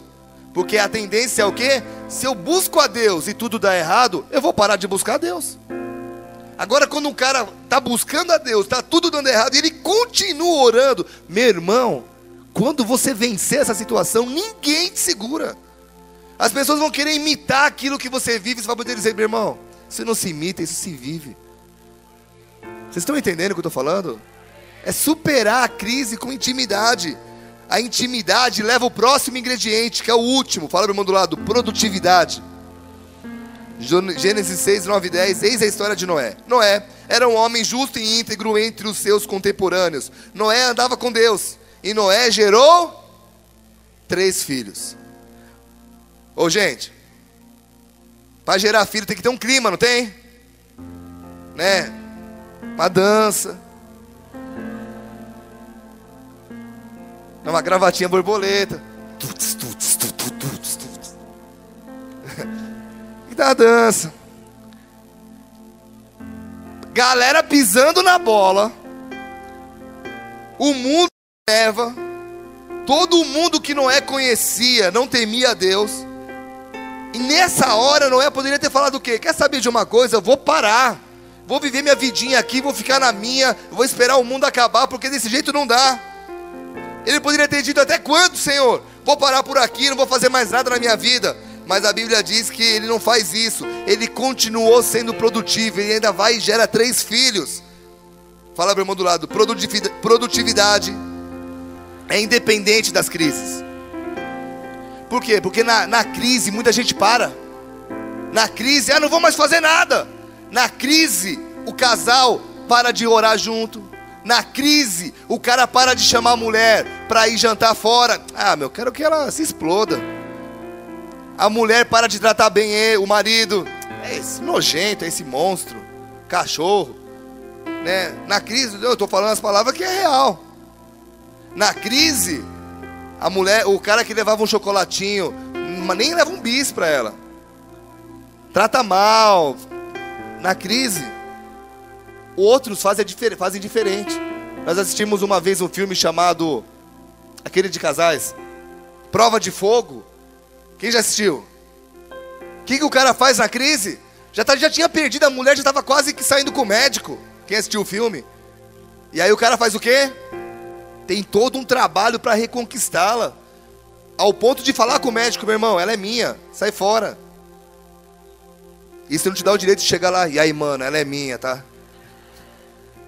porque a tendência é o quê? Se eu busco a Deus e tudo dá errado, eu vou parar de buscar a Deus. Agora quando um cara está buscando a Deus, está tudo dando errado, e ele continua orando, meu irmão, quando você vencer essa situação, ninguém te segura. As pessoas vão querer imitar aquilo que você vive, você vai poder dizer, meu irmão, isso não se imita, isso se vive. Vocês estão entendendo o que eu estou falando? É superar a crise com intimidade. A intimidade leva o próximo ingrediente, que é o último. Fala para o irmão do lado, produtividade. Gênesis 6, 9 e 10, eis a história de Noé. Noé era um homem justo e íntegro entre os seus contemporâneos. Noé andava com Deus. E Noé gerou 3 filhos. Ô gente, para gerar filho tem que ter um clima, não tem? Né? Uma dança. Uma gravatinha borboleta. da dança. Galera pisando na bola. O mundo leva. Todo mundo que Noé conhecia não temia a Deus. E nessa hora Noé poderia ter falado o quê? Quer saber de uma coisa? Eu vou parar. Vou viver minha vidinha aqui, vou ficar na minha. Vou esperar o mundo acabar, porque desse jeito não dá. Ele poderia ter dito: até quando, Senhor? Vou parar por aqui, não vou fazer mais nada na minha vida. Mas a Bíblia diz que ele não faz isso. Ele continuou sendo produtivo. Ele ainda vai e gera 3 filhos. Fala para o irmão do lado. Produtividade é independente das crises. Por quê? Porque na crise muita gente para. Na crise, não vou mais fazer nada. Na crise, o casal para de orar junto. Na crise, o cara para de chamar a mulher para ir jantar fora. Quero que ela se exploda. A mulher para de tratar bem o marido. É esse nojento, é esse monstro, cachorro, né? Na crise, eu estou falando as palavras que é real. Na crise, a mulher, o cara que levava um chocolatinho, mas nem leva um bis para ela. Trata mal. Na crise, outros fazem diferente. Nós assistimos uma vez um filme chamado, aquele de casais, Prova de Fogo. Quem já assistiu? O que o cara faz na crise? Já tinha perdido a mulher, já estava quase que saindo com o médico. Quem assistiu o filme? E aí o cara faz o quê? Tem todo um trabalho para reconquistá-la. Ao ponto de falar com o médico: meu irmão, ela é minha, sai fora. Isso não te dá o direito de chegar lá: e aí, mano, ela é minha, tá?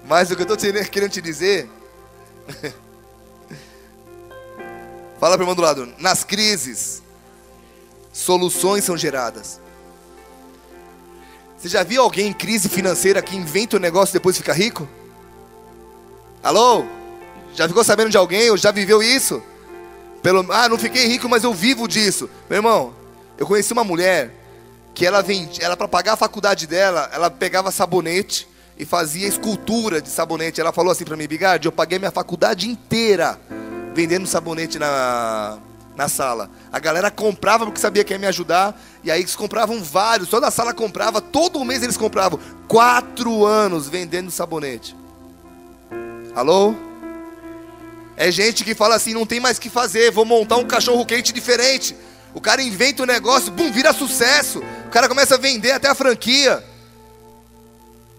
Mas o que eu estou querendo te dizer... Fala para o irmão do lado. Nas crises, soluções são geradas. Você já viu alguém em crise financeira que inventa um negócio e depois fica rico? Alô? Já ficou sabendo de alguém? Ou já viveu isso? Não fiquei rico, mas eu vivo disso. Meu irmão, eu conheci uma mulher que ela para pagar a faculdade dela, ela pegava sabonete e fazia escultura de sabonete. Ela falou assim para mim: Bigard, eu paguei minha faculdade inteira vendendo sabonete na sala. A galera comprava porque sabia que ia me ajudar. E aí eles compravam vários. Toda a sala comprava. Todo mês eles compravam. 4 anos vendendo sabonete. Alô? É gente que fala assim: não tem mais o que fazer, vou montar um cachorro quente diferente. O cara inventa um negócio, vira sucesso. O cara começa a vender até a franquia.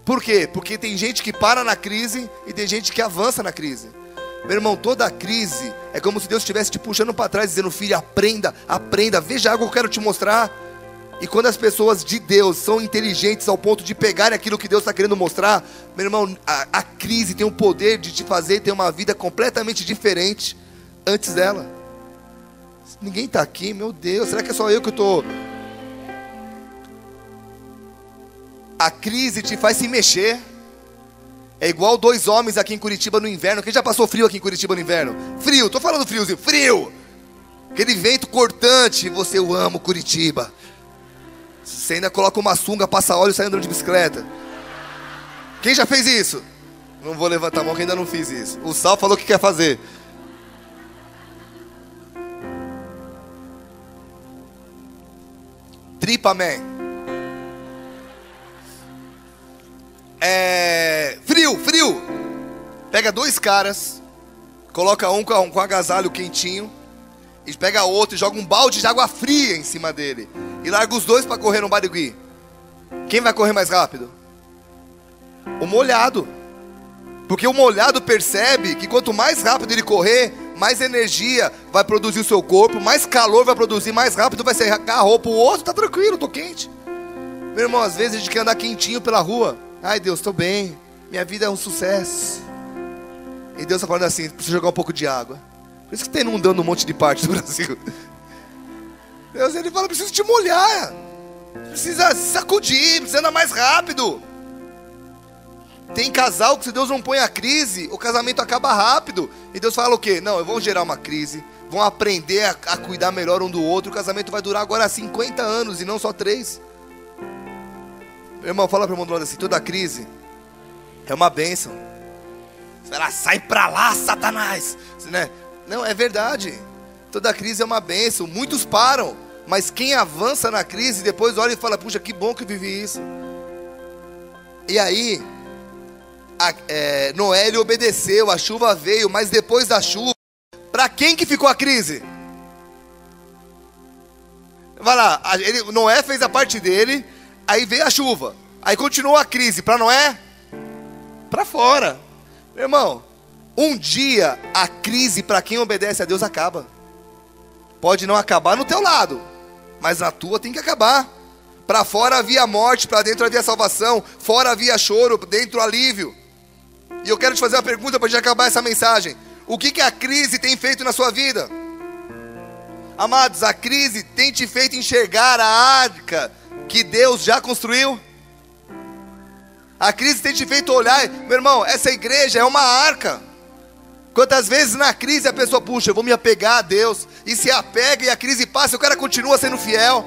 Por quê? Porque tem gente que para na crise e tem gente que avança na crise. Meu irmão, toda a crise é como se Deus estivesse te puxando para trás, dizendo: filho, aprenda, veja algo que eu quero te mostrar. E quando as pessoas de Deus são inteligentes ao ponto de pegarem aquilo que Deus está querendo mostrar, meu irmão, a crise tem o poder de te fazer ter uma vida completamente diferente antes dela. Ninguém está aqui, meu Deus, será que é só eu que estou... A crise te faz se mexer. É igual 2 homens aqui em Curitiba no inverno. Quem já passou frio aqui em Curitiba no inverno? Frio, tô falando friozinho, frio. Aquele vento cortante. Eu amo Curitiba. Você ainda coloca uma sunga, passa óleo e sai andando de bicicleta. Quem já fez isso? Não vou levantar a mão que ainda não fiz isso. O Sal falou que quer fazer. Tripa Man. Frio. Pega 2 caras, coloca um com agasalho quentinho, e pega outro e joga um balde de água fria em cima dele. E larga os 2 para correr no Barigui. Quem vai correr mais rápido? O molhado. Porque o molhado percebe que quanto mais rápido ele correr, mais energia vai produzir o seu corpo, mais calor vai produzir, mais rápido vai secar a roupa. O outro tá tranquilo, tô quente. Meu irmão, às vezes a gente quer andar quentinho pela rua. Ai, Deus, tô bem, minha vida é um sucesso. E Deus tá falando assim: precisa jogar um pouco de água. Por isso que tem inundando um monte de parte do Brasil. Deus, ele fala: precisa te molhar, precisa se sacudir, precisa andar mais rápido. Tem casal que se Deus não põe a crise, o casamento acaba rápido. E Deus fala o quê? Não, eu vou gerar uma crise, vão aprender a cuidar melhor um do outro. O casamento vai durar agora 50 anos e não só 3. Meu irmão, fala para o irmão do lado assim: toda crise é uma bênção. Você vai lá: sai pra lá, Satanás, né? Não, é verdade. Toda crise é uma bênção. Muitos param, Mas quem avança na crise, depois olha e fala, puxa, que bom que eu vivi isso. E aí, Noé, ele obedeceu, a chuva veio, mas depois da chuva, para quem que ficou a crise? Vai lá, Noé fez a parte dele, aí veio a chuva, aí continuou a crise, para Noé, para fora. Meu irmão, um dia a crise para quem obedece a Deus acaba. Pode não acabar no teu lado, mas na tua tem que acabar. Para fora havia morte, para dentro havia salvação. Fora havia choro, dentro alívio. E eu quero te fazer uma pergunta para a gente acabar essa mensagem. O que a crise tem feito na sua vida? Amados, a crise tem te feito enxergar a arca que Deus já construiu? A crise tem te feito olhar, meu irmão, essa igreja é uma arca. Quantas vezes na crise a pessoa, puxa, eu vou me apegar a Deus, e se apega e a crise passa, o cara continua sendo fiel.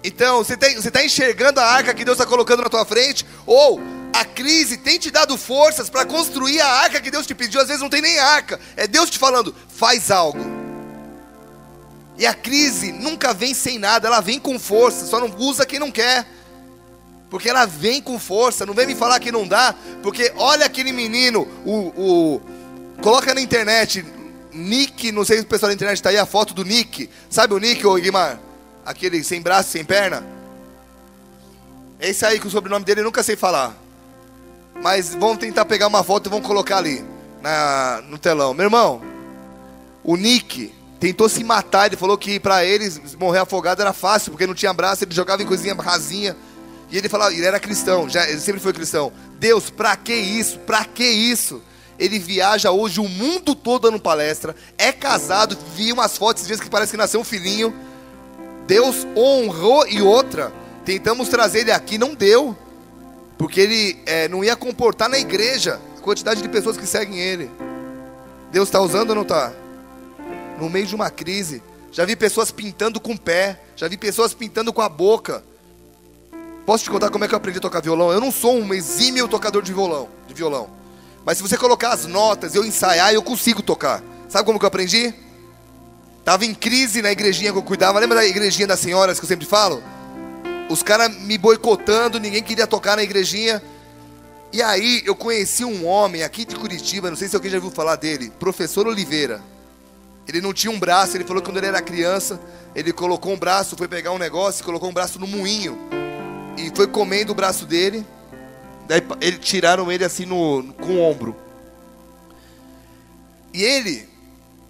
Então, você está enxergando a arca que Deus está colocando na tua frente? Ou a crise tem te dado forças para construir a arca que Deus te pediu? Às vezes não tem nem arca, é Deus te falando, faz algo. E a crise nunca vem sem nada, ela vem com força, só não usa quem não quer. Porque ela vem com força, não vem me falar que não dá. Porque olha aquele menino, coloca na internet, Nick, não sei se o pessoal da internet está aí, a foto do Nick. Sabe o Nick, ô Guimar? Aquele sem braço, sem perna. Esse aí, que o sobrenome dele eu nunca sei falar. Mas vamos tentar pegar uma foto e vamos colocar ali, no telão. Meu irmão, o Nick tentou se matar, ele falou que para ele morrer afogado era fácil, porque não tinha braço, ele jogava em coisinha rasinha. E ele falava, ele era cristão, ele sempre foi cristão. Deus, pra que isso? Pra que isso? Ele viaja hoje o mundo todo dando palestra, é casado, vi umas fotos esses dias que parece que nasceu um filhinho. Deus honrou. E outra, tentamos trazer ele aqui, não deu, porque ele não ia comportar na igreja a quantidade de pessoas que seguem ele. Deus está usando ou não está? No meio de uma crise, já vi pessoas pintando com o pé, já vi pessoas pintando com a boca. Posso te contar como é que eu aprendi a tocar violão? Eu não sou um exímio tocador de violão. Mas se você colocar as notas, eu ensaiar, eu consigo tocar. Sabe como que eu aprendi? Tava em crise na igrejinha que eu cuidava. Lembra da igrejinha das senhoras que eu sempre falo? Os caras me boicotando, ninguém queria tocar na igrejinha. E aí eu conheci um homem aqui de Curitiba, não sei se alguém já ouviu falar dele, Professor Oliveira. Ele não tinha um braço, ele falou que quando ele era criança, ele colocou um braço, foi pegar um negócio e colocou um braço no moinho. E foi comendo o braço dele. Daí tiraram ele assim com o ombro. E ele,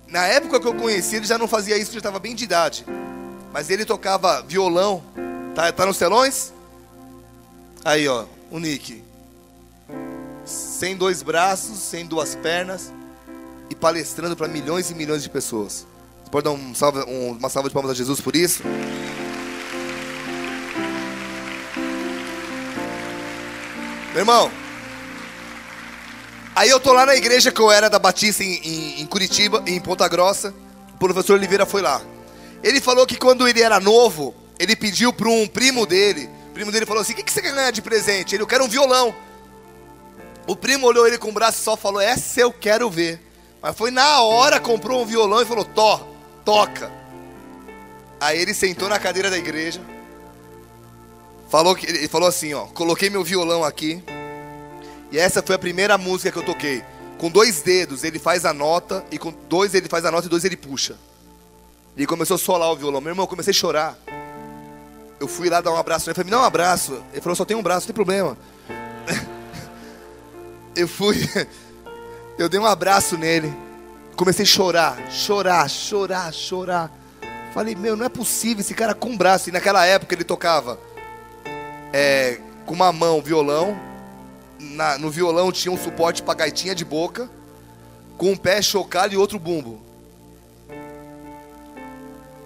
na época que eu conheci, ele já não fazia isso, já estava bem de idade. Mas ele tocava violão. Tá nos telões? Aí ó, o Nick. Sem dois braços, sem duas pernas. E palestrando para milhões e milhões de pessoas. Você pode dar uma salva de palmas a Jesus por isso? Meu irmão, aí eu tô lá na igreja que eu era da Batista em Curitiba, em Ponta Grossa. O professor Oliveira foi lá. Ele falou que quando ele era novo, ele pediu para um primo dele. O primo dele falou assim, o que você quer ganhar de presente? Ele, eu quero um violão. O primo olhou ele com o braço só e falou, essa eu quero ver. Mas foi na hora, comprou um violão e falou, toca. Aí ele sentou na cadeira da igreja. Ele falou assim, ó, coloquei meu violão aqui. E essa foi a primeira música que eu toquei. Com 2 dedos ele faz a nota, e com 2 ele faz a nota e 2 ele puxa. E começou a solar o violão. Meu irmão, eu comecei a chorar. Eu fui lá dar um abraço nele, falei, me dá um abraço. Ele falou, só tem um braço, não tem problema. Eu dei um abraço nele. Comecei a chorar. Falei, meu, não é possível esse cara com um braço. E naquela época ele tocava com uma mão violão, no violão tinha um suporte para gaitinha de boca, com um pé chocalho e outro bumbo.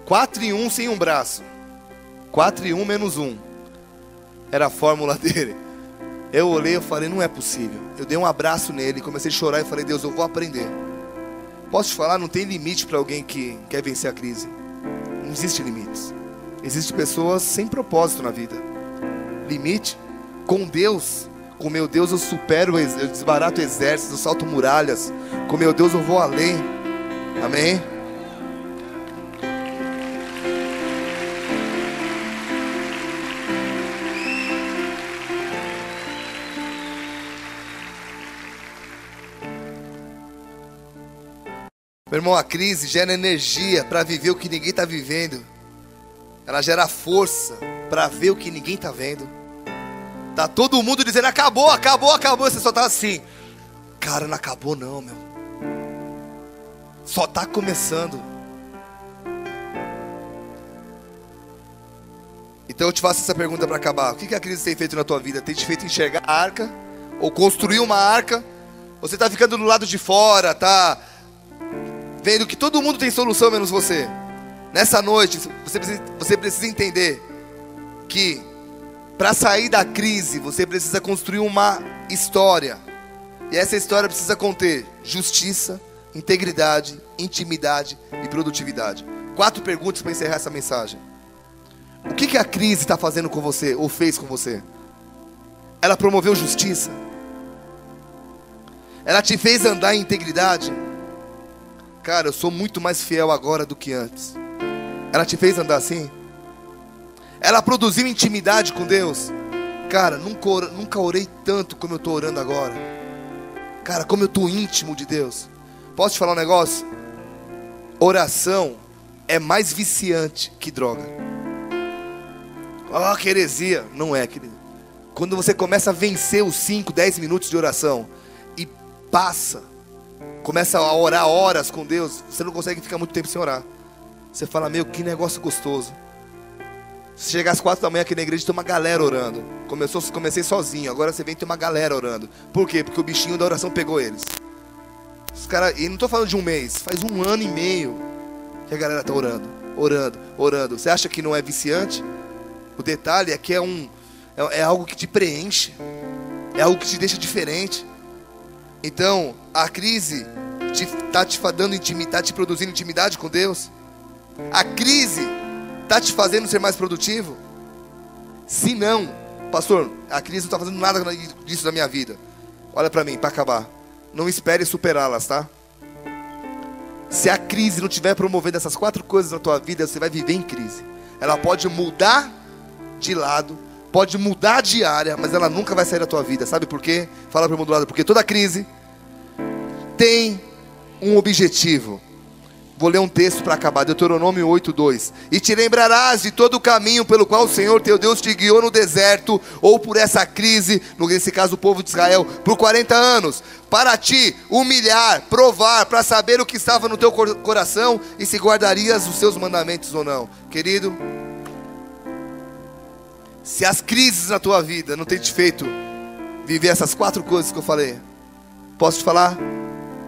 4 em 1 sem um braço, 4 em 1 menos 1 era a fórmula dele. Eu olhei e falei, não é possível. Eu dei um abraço nele, comecei a chorar e falei, Deus, eu vou aprender. Posso te falar, não tem limite para alguém que quer vencer a crise. Não existe limites. Existem pessoas sem propósito na vida. Limite, com Deus, com meu Deus eu supero, eu desbarato exércitos, eu salto muralhas, com meu Deus eu vou além, amém? Meu irmão, a crise gera energia para viver o que ninguém está vivendo. Ela gera força para ver o que ninguém está vendo. Tá todo mundo dizendo acabou, acabou, acabou. Você só tá assim, cara, não acabou não, meu. Só tá começando. Então eu te faço essa pergunta para acabar. O que a crise tem feito na tua vida? Tem te feito enxergar a arca? Ou construir uma arca? Você tá ficando do lado de fora, tá vendo que todo mundo tem solução menos você. Nessa noite, você precisa entender que para sair da crise, você precisa construir uma história. E essa história precisa conter justiça, integridade, intimidade e produtividade. 4 perguntas para encerrar essa mensagem. O que a crise está fazendo com você, ou fez com você? Ela promoveu justiça? Ela te fez andar em integridade? Cara, eu sou muito mais fiel agora do que antes. Ela te fez andar assim? Ela produziu intimidade com Deus? Cara, nunca orei tanto como eu estou orando agora. Cara, como eu estou íntimo de Deus. Posso te falar um negócio? Oração é mais viciante que droga. Oh, que heresia. Não é, querido. Quando você começa a vencer os 5, 10 minutos de oração e começa a orar horas com Deus, você não consegue ficar muito tempo sem orar. Você fala, meu, que negócio gostoso. Se chegar às 4 da manhã aqui na igreja, tem uma galera orando. Comecei sozinho, agora você vem e tem uma galera orando. Por quê? Porque o bichinho da oração pegou eles. Os caras, e não estou falando de um mês, faz 1 ano e meio que a galera está orando, orando, orando. Você acha que não é viciante? O detalhe é que é algo que te preenche, é algo que te deixa diferente. Então, a crise está te dando intimidade, está te produzindo intimidade com Deus? A crise está te fazendo ser mais produtivo? Se não, pastor, a crise não está fazendo nada disso na minha vida. Olha para mim, para acabar. Não espere superá-las, tá? Se a crise não estiver promovendo essas 4 coisas na tua vida, você vai viver em crise. Ela pode mudar de lado, pode mudar de área, mas ela nunca vai sair da tua vida. Sabe por quê? Fala para o mundo do lado. Porque toda crise tem um objetivo. Vou ler um texto para acabar, Deuteronômio 8:2. E te lembrarás de todo o caminho pelo qual o Senhor teu Deus te guiou no deserto, ou por essa crise, nesse caso o povo de Israel, por 40 anos, para te humilhar, provar, para saber o que estava no teu coração e se guardarias os seus mandamentos ou não. Querido, se as crises na tua vida não têm te feito viver essas 4 coisas que eu falei, posso te falar?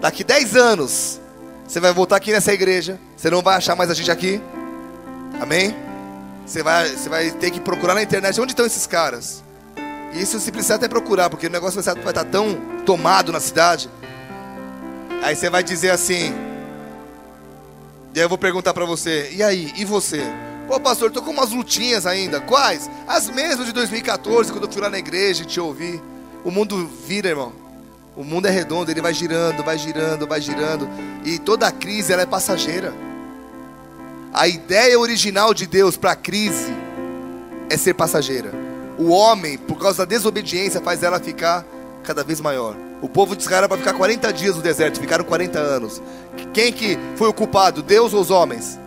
Daqui 10 anos, você vai voltar aqui nessa igreja, você não vai achar mais a gente aqui. Amém? Você vai ter que procurar na internet, onde estão esses caras? E isso se precisar até procurar, porque o negócio vai estar tão tomado na cidade. Aí você vai dizer assim, e aí eu vou perguntar para você, e aí, e você? Pô, pastor, tô com umas lutinhas ainda. Quais? As mesmas de 2014, quando eu fui lá na igreja e te ouvi. O mundo vira, irmão. O mundo é redondo, ele vai girando, vai girando, vai girando. E toda crise, ela é passageira. A ideia original de Deus para a crise é ser passageira. O homem, por causa da desobediência, faz ela ficar cada vez maior. O povo de Israel era para ficar 40 dias no deserto, ficaram 40 anos. Quem que foi o culpado? Deus ou os homens?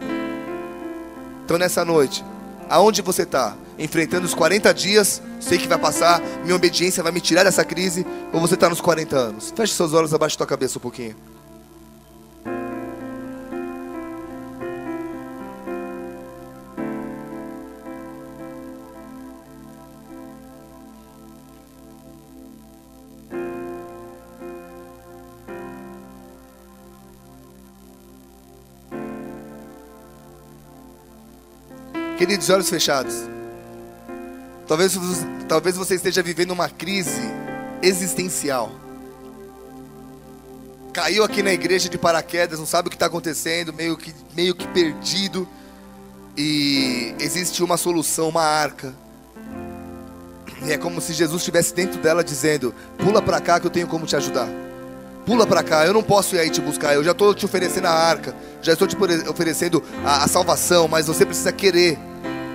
Então nessa noite, aonde você está? Enfrentando os 40 dias, sei que vai passar, minha obediência vai me tirar dessa crise, ou você está nos 40 anos? Feche seus olhos abaixo da tua cabeça um pouquinho. Queridos, olhos fechados. Talvez você esteja vivendo uma crise existencial. Caiu aqui na igreja de paraquedas, não sabe o que está acontecendo, meio que perdido. E existe uma solução, uma arca. E é como se Jesus estivesse dentro dela dizendo: pula para cá que eu tenho como te ajudar. Pula para cá, eu não posso ir aí te buscar. Eu já estou te oferecendo a arca, já estou te oferecendo a salvação, mas você precisa querer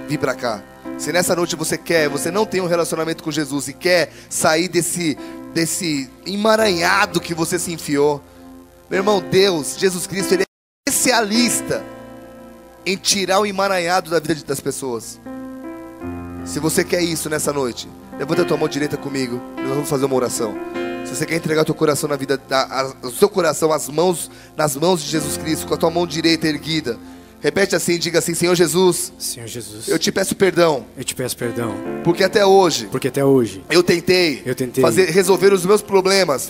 vir para cá. Se nessa noite você não tem um relacionamento com Jesus e quer sair desse emaranhado que você se enfiou, meu irmão, Deus, Jesus Cristo, Ele especialista em tirar o emaranhado da vida das pessoas. Se você quer isso nessa noite, levanta a tua mão direita comigo. Nós vamos fazer uma oração. Se você quer entregar o teu coração na vida, o seu coração nas mãos de Jesus Cristo, com a tua mão direita erguida, repete assim, diga assim: Senhor Jesus, Senhor Jesus, eu te peço perdão, eu te peço perdão, porque até hoje eu tentei resolver os meus problemas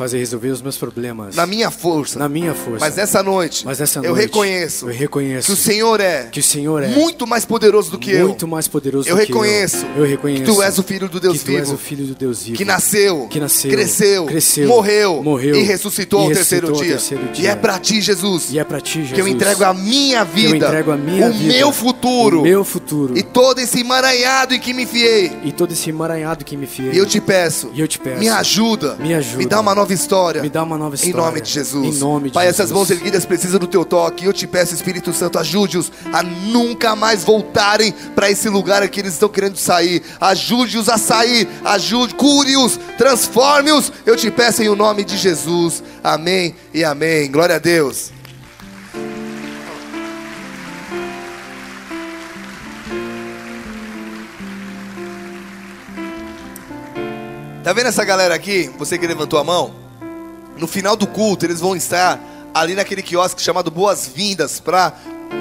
na minha força. Mas nessa noite eu reconheço que o Senhor é muito mais poderoso do que eu. Eu reconheço que tu és o Filho do Deus vivo, que nasceu, cresceu, morreu e ressuscitou ao terceiro dia. E é para ti, Jesus, que eu entrego a minha vida, o meu futuro e todo esse emaranhado em que me enfiei. E eu te peço, me ajuda, me dá uma nova história, em nome de Jesus. Pai, essas mãos erguidas precisam do teu toque. E eu te peço, Espírito Santo, ajude-os a nunca mais voltarem para esse lugar que eles estão querendo sair. Ajude-os a sair, cure-os, transforme-os. Eu te peço em o nome de Jesus. Amém e amém. Glória a Deus. Tá vendo essa galera aqui? Você que levantou a mão? No final do culto eles vão estar ali naquele quiosque chamado Boas-Vindas para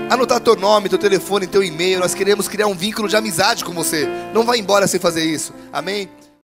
anotar teu nome, teu telefone, teu e-mail. Nós queremos criar um vínculo de amizade com você. Não vai embora sem fazer isso. Amém?